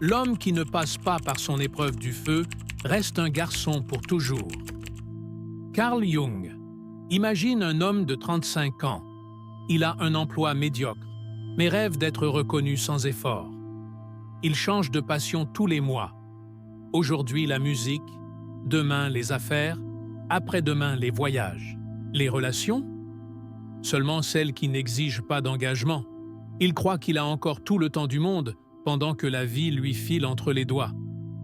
l'homme qui ne passe pas par son épreuve du feu reste un garçon pour toujours. Carl Jung. Imagine un homme de 35 ans. Il a un emploi médiocre, mais rêve d'être reconnu sans effort. Il change de passion tous les mois. Aujourd'hui la musique, demain les affaires, après-demain les voyages. Les relations? Seulement celles qui n'exigent pas d'engagement. Il croit qu'il a encore tout le temps du monde, pendant que la vie lui file entre les doigts.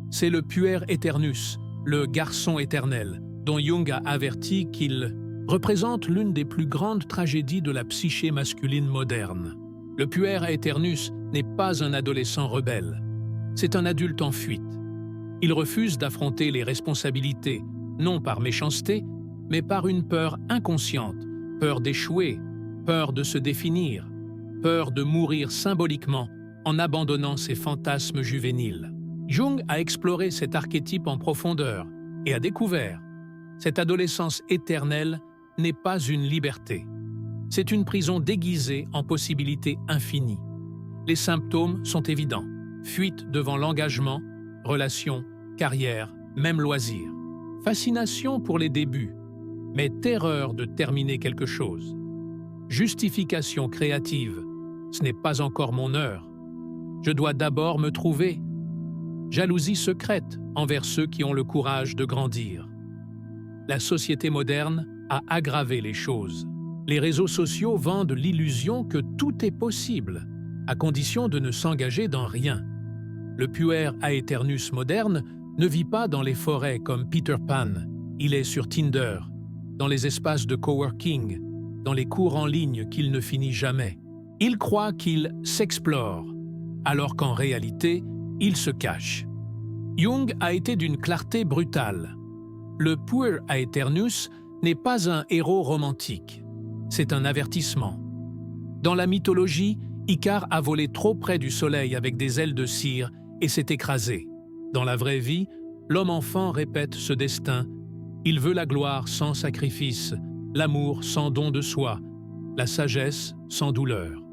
C'est le puer aeternus, le garçon éternel, dont Jung a averti qu'il représente l'une des plus grandes tragédies de la psyché masculine moderne. Le puer aeternus n'est pas un adolescent rebelle. C'est un adulte en fuite. Il refuse d'affronter les responsabilités, non par méchanceté, mais par une peur inconsciente, peur d'échouer, peur de se définir, peur de mourir symboliquement en abandonnant ses fantasmes juvéniles. Jung a exploré cet archétype en profondeur et a découvert cette adolescence éternelle n'est pas une liberté. C'est une prison déguisée en possibilités infinies. Les symptômes sont évidents. Fuite devant l'engagement, relations, carrière, même loisirs. Fascination pour les débuts, mais terreur de terminer quelque chose. Justification créative, ce n'est pas encore mon heure. Je dois d'abord me trouver. Jalousie secrète envers ceux qui ont le courage de grandir. La société moderne a aggravé les choses. Les réseaux sociaux vendent l'illusion que tout est possible, à condition de ne s'engager dans rien. Le puer aeternus moderne ne vit pas dans les forêts comme Peter Pan. Il est sur Tinder, dans les espaces de coworking, dans les cours en ligne qu'il ne finit jamais. Il croit qu'il s'explore, alors qu'en réalité, il se cache. Jung a été d'une clarté brutale. Le puer aeternus n'est pas un héros romantique. C'est un avertissement. Dans la mythologie, Icare a volé trop près du soleil avec des ailes de cire et s'est écrasé. Dans la vraie vie, l'homme-enfant répète ce destin. Il veut la gloire sans sacrifice, l'amour sans don de soi, la sagesse sans douleur.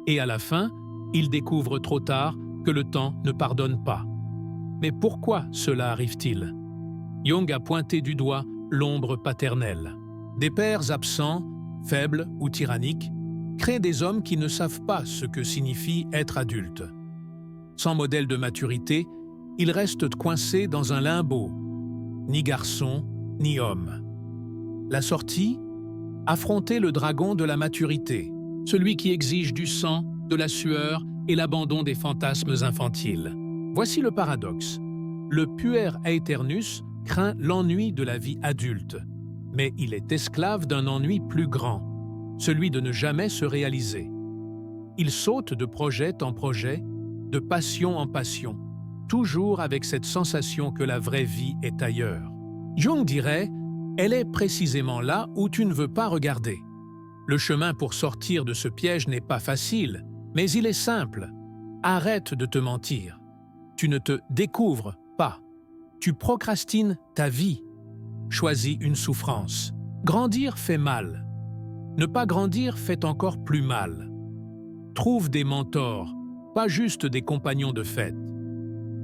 Et à la fin, il découvre trop tard que le temps ne pardonne pas. Mais pourquoi cela arrive-t-il? Jung a pointé du doigt l'ombre paternelle. Des pères absents, faibles ou tyranniques, créent des hommes qui ne savent pas ce que signifie être adulte. Sans modèle de maturité, ils restent coincés dans un limbo, ni garçon, ni homme. La sortie? Affronter le dragon de la maturité, celui qui exige du sang, de la sueur et l'abandon des fantasmes infantiles. Voici le paradoxe. Le puer aeternus craint l'ennui de la vie adulte, mais il est esclave d'un ennui plus grand, celui de ne jamais se réaliser. Il saute de projet en projet, de passion en passion, toujours avec cette sensation que la vraie vie est ailleurs. Jung dirait « Elle est précisément là où tu ne veux pas regarder ». Le chemin pour sortir de ce piège n'est pas facile, mais il est simple. Arrête de te mentir. Tu ne te découvres pas. Tu procrastines ta vie. Choisis une souffrance. Grandir fait mal. Ne pas grandir fait encore plus mal. Trouve des mentors, pas juste des compagnons de fête.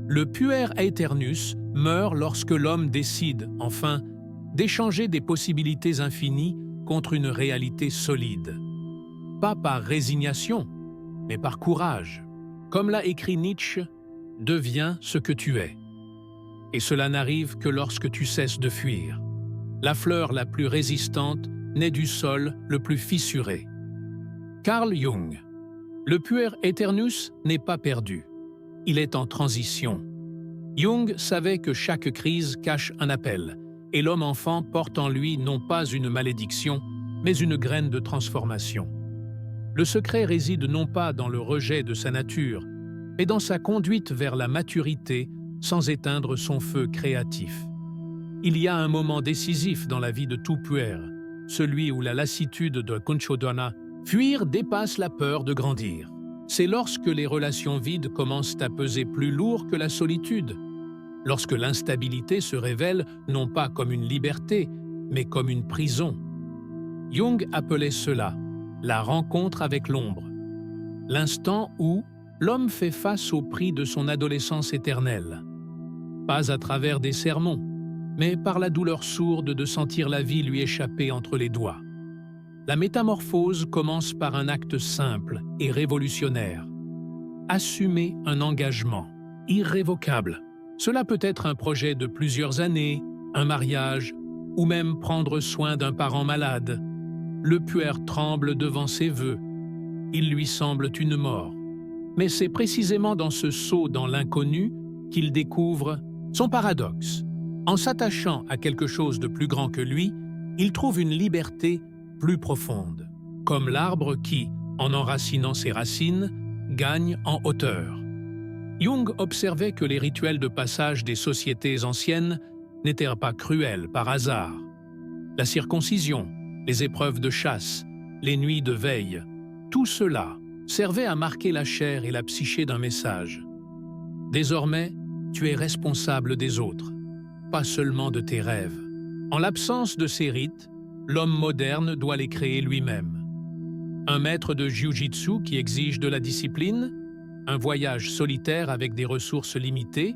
Le puer aeternus meurt lorsque l'homme décide, enfin, d'échanger des possibilités infinies contre une réalité solide. Pas par résignation, mais par courage. Comme l'a écrit Nietzsche, « Deviens ce que tu es ». Et cela n'arrive que lorsque tu cesses de fuir. La fleur la plus résistante naît du sol le plus fissuré. Carl Jung. Le puer aeternus n'est pas perdu. Il est en transition. Jung savait que chaque crise cache un appel, et l'homme-enfant porte en lui non pas une malédiction, mais une graine de transformation. Le secret réside non pas dans le rejet de sa nature, mais dans sa conduite vers la maturité sans éteindre son feu créatif. Il y a un moment décisif dans la vie de tout puer, celui où la lassitude de Conchodona, fuir dépasse la peur de grandir. C'est lorsque les relations vides commencent à peser plus lourd que la solitude, lorsque l'instabilité se révèle non pas comme une liberté, mais comme une prison. Jung appelait cela la rencontre avec l'ombre, l'instant où l'homme fait face au prix de son adolescence éternelle. Pas à travers des sermons, mais par la douleur sourde de sentir la vie lui échapper entre les doigts. La métamorphose commence par un acte simple et révolutionnaire. Assumer un engagement irrévocable. Cela peut être un projet de plusieurs années, un mariage, ou même prendre soin d'un parent malade. Le puère tremble devant ses vœux. Ils lui semblent une mort. Mais c'est précisément dans ce saut dans l'inconnu qu'il découvre son paradoxe. En s'attachant à quelque chose de plus grand que lui, il trouve une liberté plus profonde, comme l'arbre qui, en enracinant ses racines, gagne en hauteur. Jung observait que les rituels de passage des sociétés anciennes n'étaient pas cruels par hasard. La circoncision, les épreuves de chasse, les nuits de veille, tout cela servait à marquer la chair et la psyché d'un message. Désormais, tu es responsable des autres, pas seulement de tes rêves. En l'absence de ces rites, l'homme moderne doit les créer lui-même. Un maître de jiu-jitsu qui exige de la discipline, un voyage solitaire avec des ressources limitées,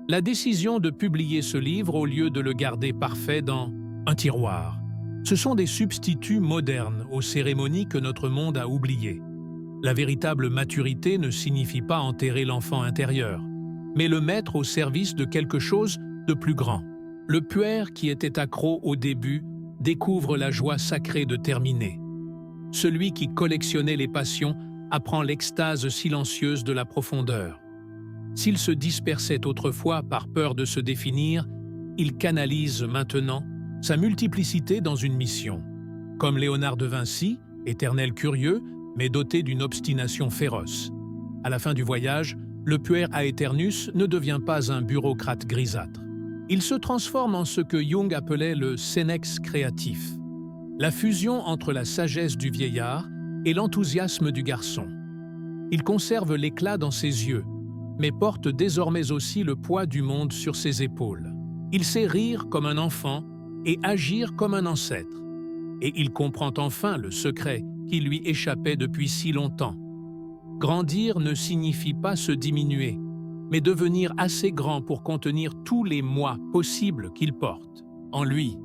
la décision de publier ce livre au lieu de le garder parfait dans un tiroir. Ce sont des substituts modernes aux cérémonies que notre monde a oubliées. La véritable maturité ne signifie pas enterrer l'enfant intérieur, mais le mettre au service de quelque chose de plus grand. Le puère qui était accro au début découvre la joie sacrée de terminer. Celui qui collectionnait les passions apprend l'extase silencieuse de la profondeur. S'il se dispersait autrefois par peur de se définir, il canalise maintenant sa multiplicité dans une mission. Comme Léonard de Vinci, éternel curieux, mais doté d'une obstination féroce. À la fin du voyage, le puère Aeternus ne devient pas un bureaucrate grisâtre. Il se transforme en ce que Jung appelait le sénex créatif, la fusion entre la sagesse du vieillard et l'enthousiasme du garçon. Il conserve l'éclat dans ses yeux, mais porte désormais aussi le poids du monde sur ses épaules. Il sait rire comme un enfant et agir comme un ancêtre. Et il comprend enfin le secret qui lui échappait depuis si longtemps. Grandir ne signifie pas se diminuer, mais devenir assez grand pour contenir tous les moi possibles qu'il porte en lui.